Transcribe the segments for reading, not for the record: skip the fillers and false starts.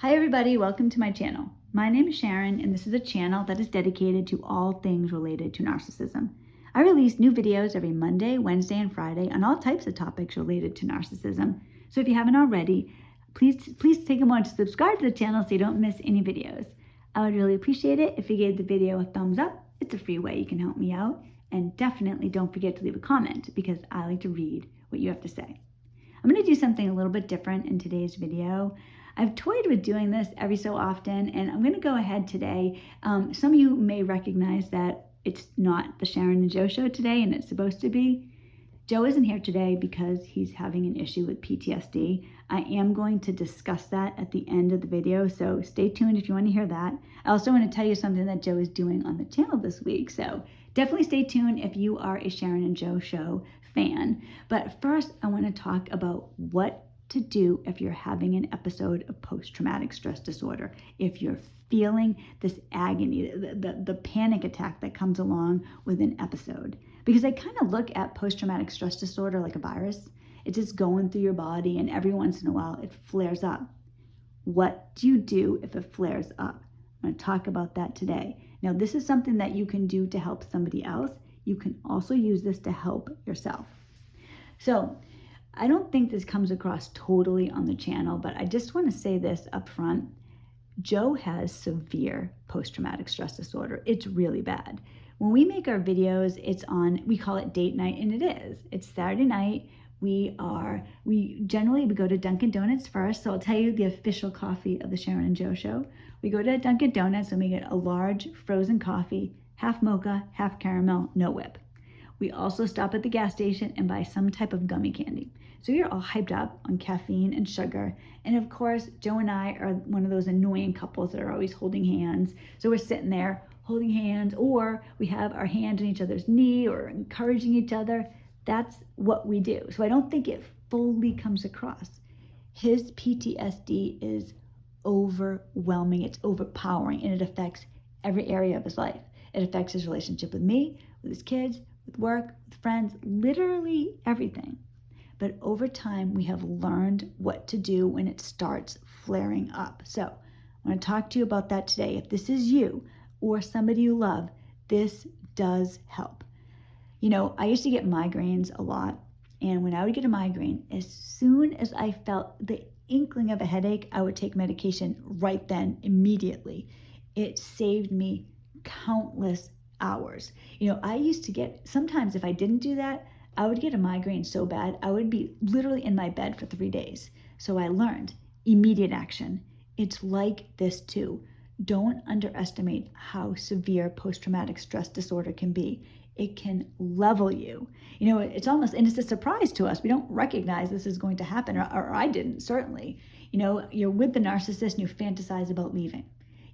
Hi everybody, welcome to my channel. My name is Sharon and this is a channel that is dedicated to all things related to narcissism. I release new videos every Monday, Wednesday, and Friday on all types of topics related to narcissism. So if you haven't already, please take a moment to subscribe to the channel so you don't miss any videos. I would really appreciate it if you gave the video a thumbs up. It's a free way you can help me out. And definitely don't forget to leave a comment because I like to read what you have to say. I'm going to do something a little bit different in today's video. I've toyed with doing this every so often, and I'm going to go ahead today. Some of you may recognize that it's not the Sharon and Joe show today, and it's supposed to be. Joe isn't here today because he's having an issue with PTSD. I am going to discuss that at the end of the video, so stay tuned if you want to hear that. I also want to tell you something that Joe is doing on the channel this week, so definitely stay tuned if you are a Sharon and Joe show fan. But first, I want to talk about what to do if you're having an episode of post-traumatic stress disorder. If you're feeling this agony, the panic attack that comes along with an episode. Because I kind of look at post-traumatic stress disorder like a virus. It's just going through your body and every once in a while it flares up. What do you do if it flares up? I'm going to talk about that today. Now, this is something that you can do to help somebody else. You can also use this to help yourself. So, I don't think this comes across totally on the channel, but I just want to say this up front. Joe has severe post-traumatic stress disorder. It's really bad. When we make our videos, we call it date night, and it is. It's Saturday night. We generally go to Dunkin' Donuts first. So I'll tell you the official coffee of the Sharon and Joe show. We go to Dunkin' Donuts and we get a large frozen coffee, half mocha, half caramel, no whip. We also stop at the gas station and buy some type of gummy candy. So you're all hyped up on caffeine and sugar. And of course, Joe and I are one of those annoying couples that are always holding hands. So we're sitting there holding hands, or we have our hand on each other's knee or encouraging each other. That's what we do. So I don't think it fully comes across. His PTSD is overwhelming. It's overpowering, and it affects every area of his life. It affects his relationship with me, with his kids, with work, with friends, literally everything. But over time, we have learned what to do when it starts flaring up. So I want to talk to you about that today. If this is you or somebody you love, this does help. You know, I used to get migraines a lot. And when I would get a migraine, as soon as I felt the inkling of a headache, I would take medication right then, immediately. It saved me countless hours. You know, I used to get, sometimes if I didn't do that, I would get a migraine so bad, I would be literally in my bed for 3 days. So I learned immediate action. It's like this too. Don't underestimate how severe post-traumatic stress disorder can be. It can level you. You know, it's almost, and it's a surprise to us. We don't recognize this is going to happen, or I didn't, certainly. You know, you're with the narcissist and you fantasize about leaving.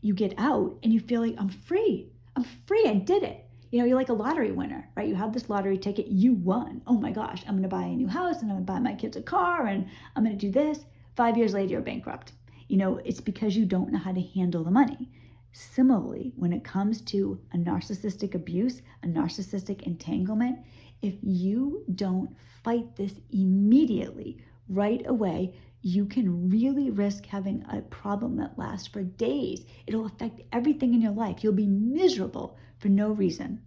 You get out and you feel like, I'm free, I did it. You know, you're like a lottery winner, right? You have this lottery ticket, you won. Oh my gosh, I'm gonna buy a new house and I'm gonna buy my kids a car and I'm gonna do this. 5 years later, you're bankrupt. You know, it's because you don't know how to handle the money. Similarly, when it comes to a narcissistic abuse, a narcissistic entanglement, if you don't fight this immediately, right away, you can really risk having a problem that lasts for days. It'll affect everything in your life. You'll be miserable for no reason.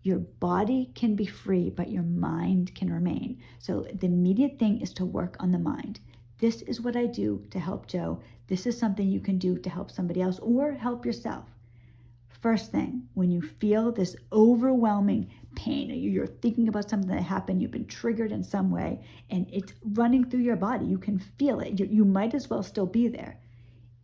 Your body can be free, but your mind can remain. So the immediate thing is to work on the mind. This is what I do to help Joe. This is something you can do to help somebody else or help yourself. First thing, when you feel this overwhelming pain, or you're thinking about something that happened, you've been triggered in some way, and it's running through your body, you can feel it. You might as well still be there.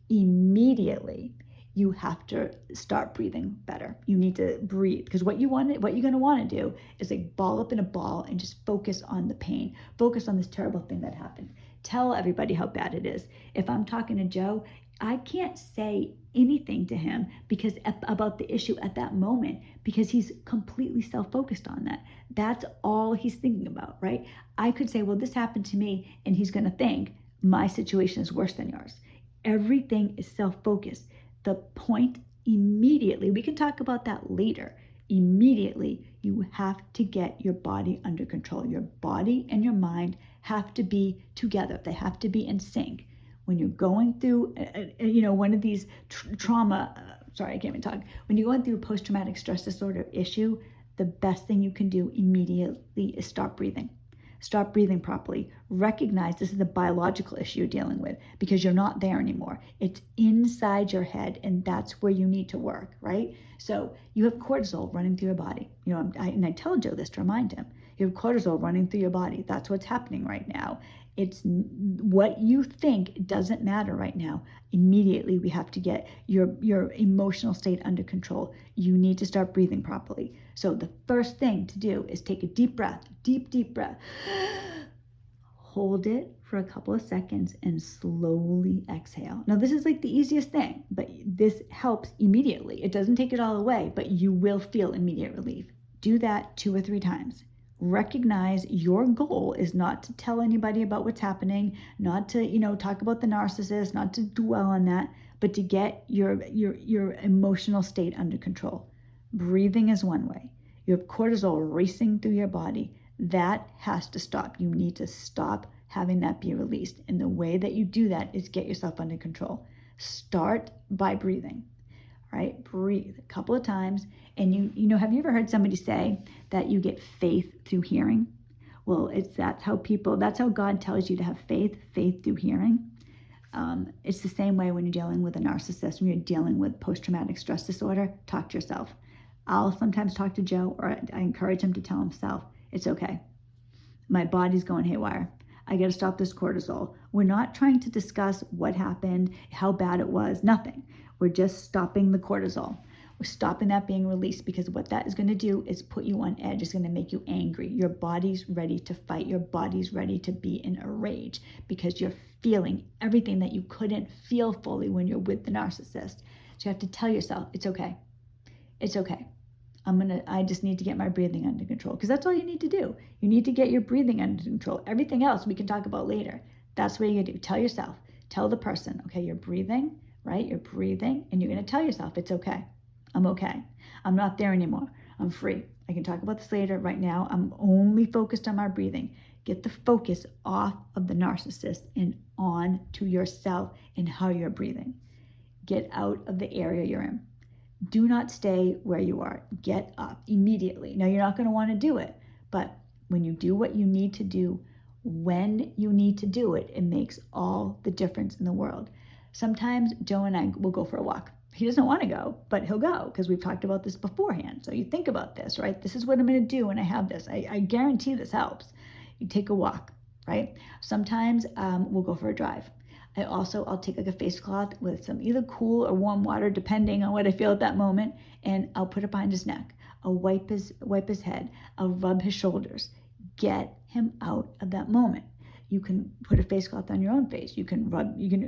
Immediately, you have to start breathing better. You need to breathe, because what you're going to want to do is like ball up in a ball and just focus on the pain, focus on this terrible thing that happened. Tell everybody how bad it is. If I'm talking to Joe, I can't say anything to him about the issue at that moment, because he's completely self-focused on that. That's all he's thinking about, right? I could say, well, this happened to me, and he's going to think my situation is worse than yours. Everything is self-focused. The point immediately, we can talk about that later. Immediately, you have to get your body under control. Your body and your mind have to be together. They have to be in sync. when you're going through, one of these trauma, sorry, I can't even talk. When you're going through a post-traumatic stress disorder issue, the best thing you can do immediately is stop breathing. Stop breathing properly. Recognize this is a biological issue you're dealing with because you're not there anymore. It's inside your head, and that's where you need to work, right? So you have cortisol running through your body. And I tell Joe this to remind him. You have cortisol running through your body. That's what's happening right now. It's what you think doesn't matter right now. Immediately, we have to get your emotional state under control. You need to start breathing properly. So the first thing to do is take a deep breath, deep breath. Hold it for a couple of seconds and slowly exhale. Now, this is like the easiest thing, but this helps immediately. It doesn't take it all away, but you will feel immediate relief. Do that 2 or 3 times. Recognize your goal is not to tell anybody about what's happening, not to, talk about the narcissist, not to dwell on that, but to get your emotional state under control. Breathing is one way. You have cortisol racing through your body. That has to stop. You need to stop having that be released. And the way that you do that is get yourself under control. Start by breathing. Right? Breathe a couple of times. And have you ever heard somebody say that you get faith through hearing? Well, that's how God tells you to have faith through hearing. It's the same way when you're dealing with a narcissist, when you're dealing with post-traumatic stress disorder. Talk to yourself. I'll sometimes talk to Joe, or I encourage him to tell himself, it's okay. My body's going haywire. I got to stop this cortisol. We're not trying to discuss what happened, how bad it was, nothing. We're just stopping the cortisol. We're stopping that being released, because what that is going to do is put you on edge. It's going to make you angry. Your body's ready to fight. Your body's ready to be in a rage because you're feeling everything that you couldn't feel fully when you're with the narcissist. So you have to tell yourself, it's okay. It's okay. I just need to get my breathing under control, because that's all you need to do. You need to get your breathing under control. Everything else we can talk about later. That's what you're going to do. Tell yourself, tell the person, okay, you're breathing, right? You're breathing, and you're going to tell yourself, it's okay. I'm okay. I'm not there anymore. I'm free. I can talk about this later. Right now, I'm only focused on my breathing. Get the focus off of the narcissist and on to yourself and how you're breathing. Get out of the area you're in. Do not stay where you are. Get up immediately. Now, you're not going to want to do it, but when you do what you need to do, when you need to do it, it makes all the difference in the world. Sometimes Joe and I will go for a walk. He doesn't want to go, but he'll go because we've talked about this beforehand. So you think about this, right? This is what I'm going to do when I have this. I guarantee this helps. You take a walk, right? Sometimes we'll go for a drive. I'll take like a face cloth with some either cool or warm water, depending on what I feel at that moment, and I'll put it behind his neck. I'll wipe his head. I'll rub his shoulders. Get him out of that moment. You can put a face cloth on your own face. You can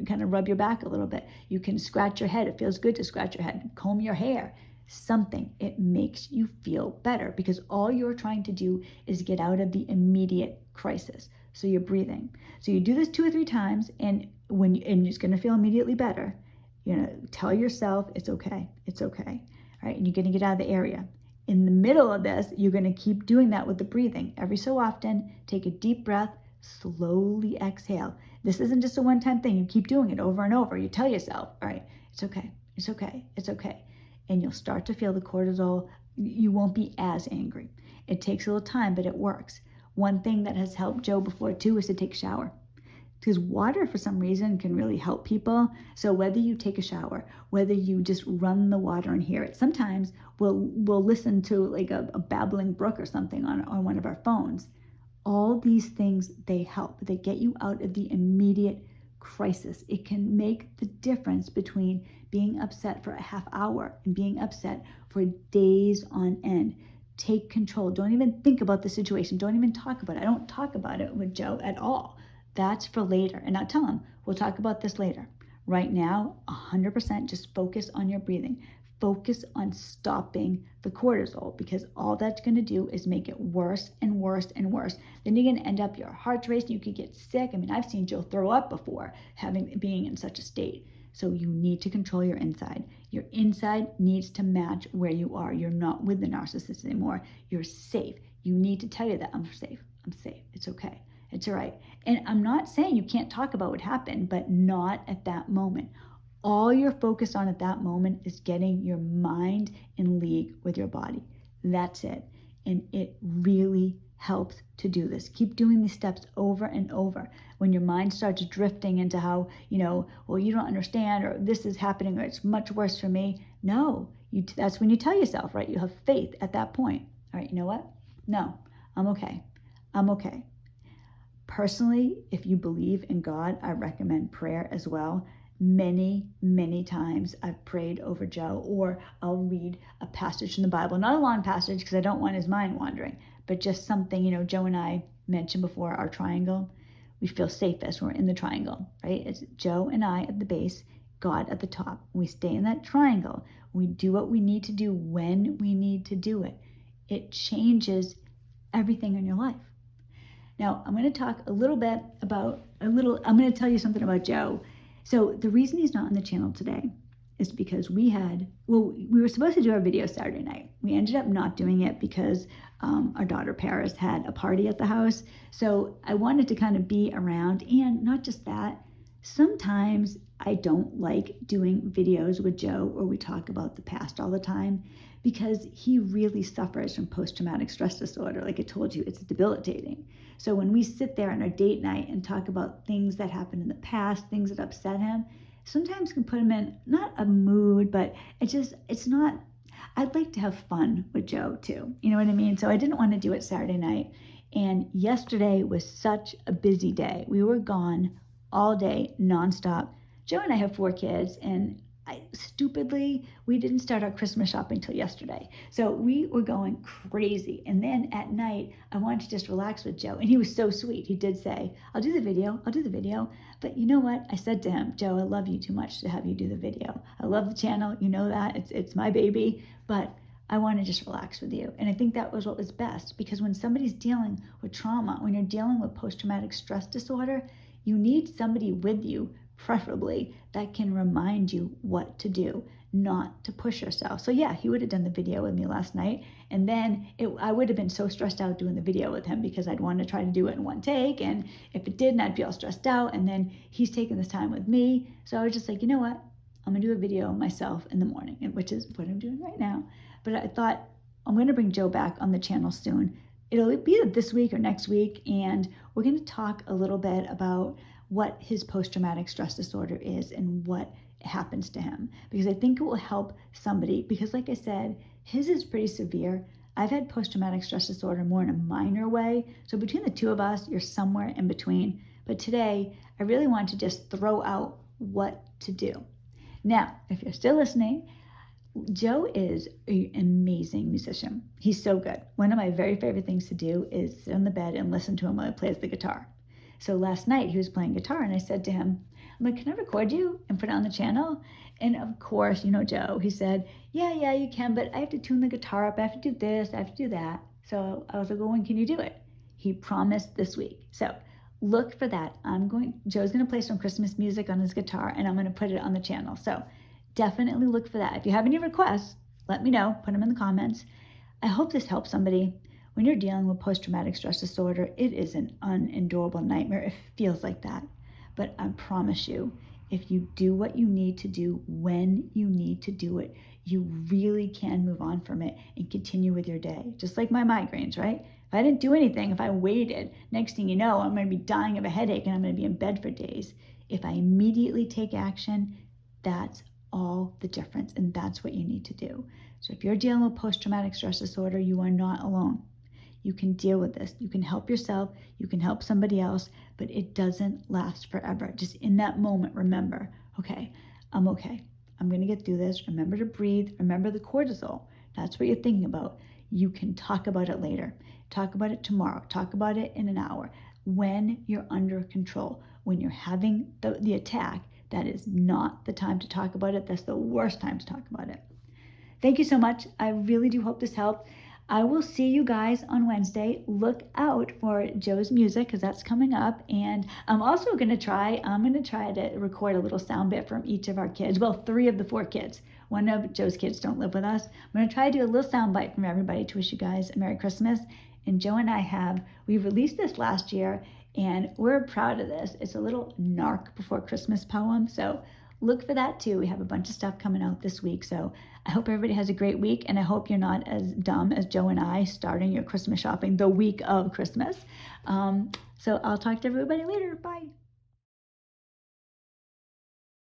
kind of rub your back a little bit. You can scratch your head. It feels good to scratch your head. Comb your hair. Something. It makes you feel better, because all you're trying to do is get out of the immediate crisis. So you're breathing. So you do this 2 or 3 times, and it's going to feel immediately better. Tell yourself it's okay. It's okay. All right, and you're going to get out of the area. In the middle of this, you're going to keep doing that with the breathing. Every so often, take a deep breath, slowly exhale. This isn't just a one-time thing. You keep doing it over and over. You tell yourself, all right, it's okay. It's okay. It's okay. And you'll start to feel the cortisol. You won't be as angry. It takes a little time, but it works. One thing that has helped Joe before too is to take a shower, because water for some reason can really help people. So whether you take a shower, whether you just run the water and hear it, sometimes we'll listen to like a babbling brook or something on one of our phones. All these things, they help. They get you out of the immediate crisis. It can make the difference between being upset for a half hour and being upset for days on end. Take control. Don't even think about the situation. Don't even talk about it. I don't talk about it with Joe at all. That's for later. And I'll tell him, we'll talk about this later. Right now, 100% just focus on your breathing. Focus on stopping the cortisol, because all that's going to do is make it worse and worse and worse. Then you're going to end up, your heart's racing. You could get sick. I mean, I've seen Joe throw up before being in such a state. So you need to control your inside. Your inside needs to match where you are. You're not with the narcissist anymore. You're safe. You need to tell you that I'm safe. I'm safe. It's okay. It's all right. And I'm not saying you can't talk about what happened, but not at that moment. All you're focused on at that moment is getting your mind in league with your body. That's it. And it really helps to do this. Keep doing these steps over and over. When your mind starts drifting into how, well, you don't understand, or this is happening, or it's much worse for me. No, that's when you tell yourself, right? You have faith at that point. All right, you know what? No, I'm okay. I'm okay. Personally, if you believe in God, I recommend prayer as well. Many, many times I've prayed over Joe, or I'll read a passage from the Bible, not a long passage because I don't want his mind wandering, but just something, Joe and I mentioned before, our triangle. We feel safest when we're in the triangle, right? It's Joe and I at the base, God at the top. We stay in that triangle. We do what we need to do when we need to do it. It changes everything in your life. Now, I'm going to talk a little bit about I'm going to tell you something about Joe. So the reason he's not on the channel today is because we were supposed to do our video Saturday night. We ended up not doing it because our daughter Paris had a party at the house. So I wanted to kind of be around, and not just that, sometimes I don't like doing videos with Joe where we talk about the past all the time, because he really suffers from post-traumatic stress disorder. Like I told you, it's debilitating. So when we sit there on our date night and talk about things that happened in the past, things that upset him, sometimes can put him in not a mood, but it's not, I'd like to have fun with Joe too. You know what I mean? So I didn't want to do it Saturday night. And yesterday was such a busy day. We were gone all day, nonstop. Joe and I have 4 kids, and stupidly, we didn't start our Christmas shopping till yesterday. So we were going crazy. And then at night, I wanted to just relax with Joe. And he was so sweet. He did say, I'll do the video. But you know what? I said to him, Joe, I love you too much to have you do the video. I love the channel. You know that. It's my baby. But I want to just relax with you. And I think that was what was best, because when somebody's dealing with trauma, when you're dealing with post-traumatic stress disorder, you need somebody with you, preferably, that can remind you what to do, not to push yourself. So yeah, he would have done the video with me last night, and then I would have been so stressed out doing the video with him because I'd want to try to do it in one take, and if it didn't, I'd feel stressed out, and then he's taking this time with me. So I was just like, you know what? I'm gonna do a video myself in the morning, which is what I'm doing right now. But I thought, I'm gonna bring Joe back on the channel soon. It'll be either this week or next week, and we're gonna talk a little bit about what his post-traumatic stress disorder is and what happens to him, because I think it will help somebody, because like I said, his is pretty severe. I've had post-traumatic stress disorder more in a minor way. So between the two of us, you're somewhere in between. But today, I really want to just throw out what to do. Now, if you're still listening, Joe is an amazing musician. He's so good. One of my very favorite things to do is sit on the bed and listen to him while he plays the guitar. So last night he was playing guitar, and I said to him, I'm like, can I record you and put it on the channel? And of course, Joe, he said, yeah, you can, but I have to tune the guitar up. I have to do this, I have to do that. So I was like, well, when can you do it? He promised this week. So look for that. Joe's going to play some Christmas music on his guitar, and I'm going to put it on the channel. So definitely look for that. If you have any requests, let me know. Put them in the comments. I hope this helps somebody. When you're dealing with post-traumatic stress disorder, it is an unendurable nightmare. It feels like that. But I promise you, if you do what you need to do when you need to do it, you really can move on from it and continue with your day. Just like my migraines, right? If I didn't do anything, if I waited, next thing you know, I'm going to be dying of a headache and I'm going to be in bed for days. If I immediately take action, that's all the difference, and that's what you need to do. So if you're dealing with post-traumatic stress disorder, you are not alone. You can deal with this. You can help yourself. You can help somebody else, but it doesn't last forever. Just in that moment, remember, okay. I'm going to get through this. Remember to breathe. Remember the cortisol. That's what you're thinking about. You can talk about it later. Talk about it tomorrow. Talk about it in an hour. When you're under control, when you're having the attack, that is not the time to talk about it. That's the worst time to talk about it. Thank you so much. I really do hope this helped. I will see you guys on Wednesday. Look out for Joe's music, because that's coming up. And I'm also going to try to record a little sound bit from each of our kids. Well, 3 of the 4 kids. One of Joe's kids don't live with us. I'm going to try to do a little soundbite from everybody to wish you guys a Merry Christmas. And Joe and we released this last year, and we're proud of this. It's a little Narc before Christmas poem, so look for that too. We have a bunch of stuff coming out this week, so I hope everybody has a great week, and I hope you're not as dumb as Joe and I starting your Christmas shopping the week of Christmas. So I'll talk to everybody later. Bye.